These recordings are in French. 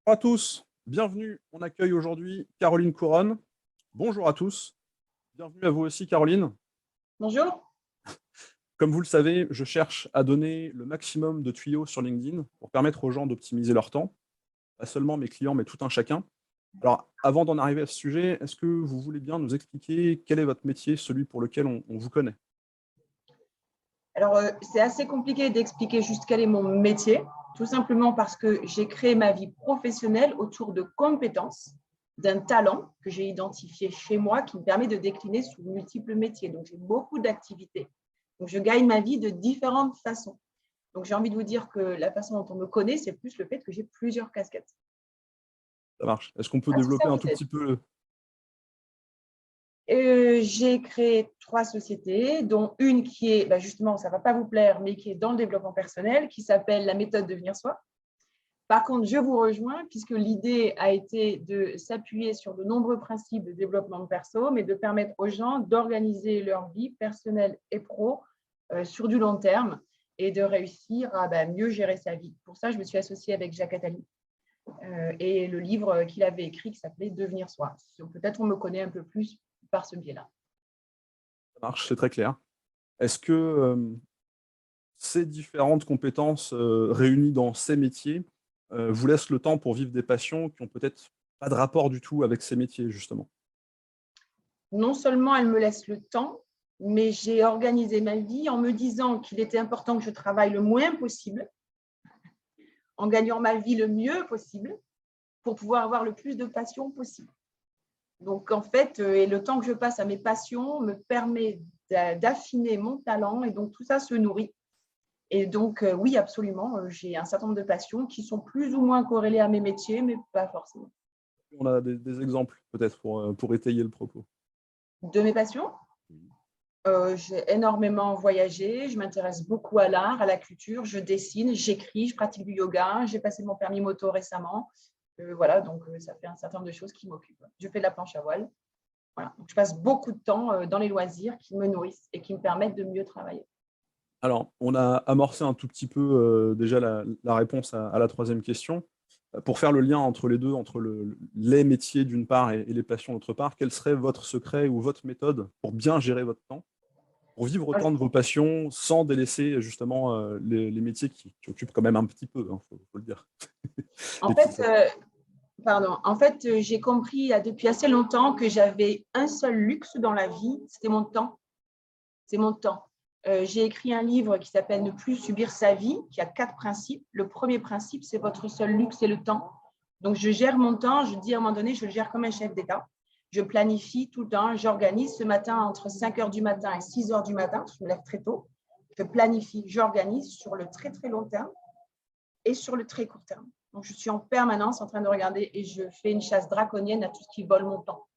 Bonjour à tous, bienvenue. On accueille aujourd'hui Caroline Couronne. Bonjour à tous, bienvenue à vous aussi Caroline. Bonjour. Comme vous le savez, je cherche à donner le maximum de tuyaux sur LinkedIn pour permettre aux gens d'optimiser leur temps, pas seulement mes clients, mais tout un chacun. Alors, avant d'en arriver à ce sujet, est-ce que vous voulez bien nous expliquer quel est votre métier, celui pour lequel on vous connaît? Alors, c'est assez compliqué d'expliquer juste quel est mon métier, tout simplement parce que j'ai créé ma vie professionnelle autour de compétences, d'un talent que j'ai identifié chez moi qui me permet de décliner sous multiples métiers. Donc, j'ai beaucoup d'activités. Donc, je gagne ma vie de différentes façons. Donc, j'ai envie de vous dire que la façon dont on me connaît, c'est plus le fait que j'ai plusieurs casquettes. Ça marche. Est-ce qu'on peut Ah, si ça développer un vous tout aide. petit peu? J'ai créé 3 sociétés, dont une qui est, justement, ça ne va pas vous plaire, mais qui est dans le développement personnel, qui s'appelle la méthode Devenir Soi. Par contre, je vous rejoins puisque l'idée a été de s'appuyer sur de nombreux principes de développement de perso, mais de permettre aux gens d'organiser leur vie personnelle et pro sur du long terme et de réussir à mieux gérer sa vie. Pour ça, je me suis associée avec Jacques Attali et le livre qu'il avait écrit qui s'appelait Devenir Soi. Peut-être on me connaît un peu plus par ce biais-là. Ça marche, c'est très clair. Est-ce que ces différentes compétences réunies dans ces métiers vous laissent le temps pour vivre des passions qui ont peut-être pas de rapport du tout avec ces métiers, justement? Non seulement elle me laisse le temps, mais j'ai organisé ma vie en me disant qu'il était important que je travaille le moins possible, en gagnant ma vie le mieux possible, pour pouvoir avoir le plus de passion possible. Donc, en fait, et le temps que je passe à mes passions me permet d'affiner mon talent, et donc tout ça se nourrit. Et donc, oui, absolument, j'ai un certain nombre de passions qui sont plus ou moins corrélées à mes métiers, mais pas forcément. On a des exemples, peut-être, pour étayer le propos. De mes passions, j'ai énormément voyagé, je m'intéresse beaucoup à l'art, à la culture, je dessine, j'écris, je pratique du yoga, j'ai passé mon permis moto récemment. Voilà, donc ça fait un certain nombre de choses qui m'occupent. Je fais de la planche à voile. Voilà. Donc, je passe beaucoup de temps dans les loisirs qui me nourrissent et qui me permettent de mieux travailler. Alors, on a amorcé un tout petit peu déjà la réponse à la troisième question. Pour faire le lien entre les deux, entre les métiers d'une part et les passions d'autre part, quel serait votre secret ou votre méthode pour bien gérer votre temps, pour vivre autant de vos passions sans délaisser justement les métiers qui occupent quand même un petit peu, hein, faut le dire. En Et fait, j'ai compris depuis assez longtemps que j'avais un seul luxe dans la vie, c'était mon temps. C'est mon temps. J'ai écrit un livre qui s'appelle « Ne plus subir sa vie », qui a 4 principes. Le premier principe, c'est votre seul luxe, c'est le temps. Donc, je gère mon temps. Je dis à un moment donné, je le gère comme un chef d'État. Je planifie tout le temps. J'organise ce matin entre 5 heures du matin et 6 heures du matin. Je me lève très tôt. Je planifie, j'organise sur le très, très long terme et sur le très court terme. Donc, je suis en permanence en train de regarder et je fais une chasse draconienne à tout ce qui vole mon temps.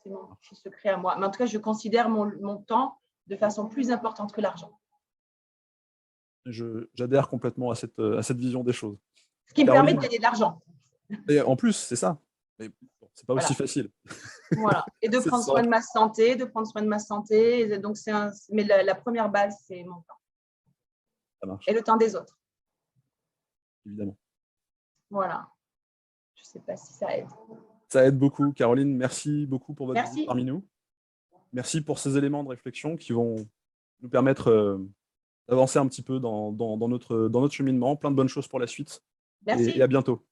C'est mon petit secret à moi. Mais en tout cas, je considère mon temps de façon plus importante que l'argent. J'adhère complètement à cette vision des choses. Ce qui me permet de Caroline, gagner de l'argent. et en plus, c'est ça. Mais bon, c'est pas aussi Voilà. facile. Voilà. Et de C'est prendre ça. soin de ma santé, Et donc, mais la première base, c'est mon temps. Ça marche, Et le temps des autres. évidemment. Voilà. Je ne sais pas si ça aide. Ça aide beaucoup. Caroline, merci beaucoup pour votre visite Merci. parmi nous. Merci pour ces éléments de réflexion qui vont nous permettre d'avancer un petit peu dans notre cheminement. Plein de bonnes choses pour la suite et Merci. à bientôt.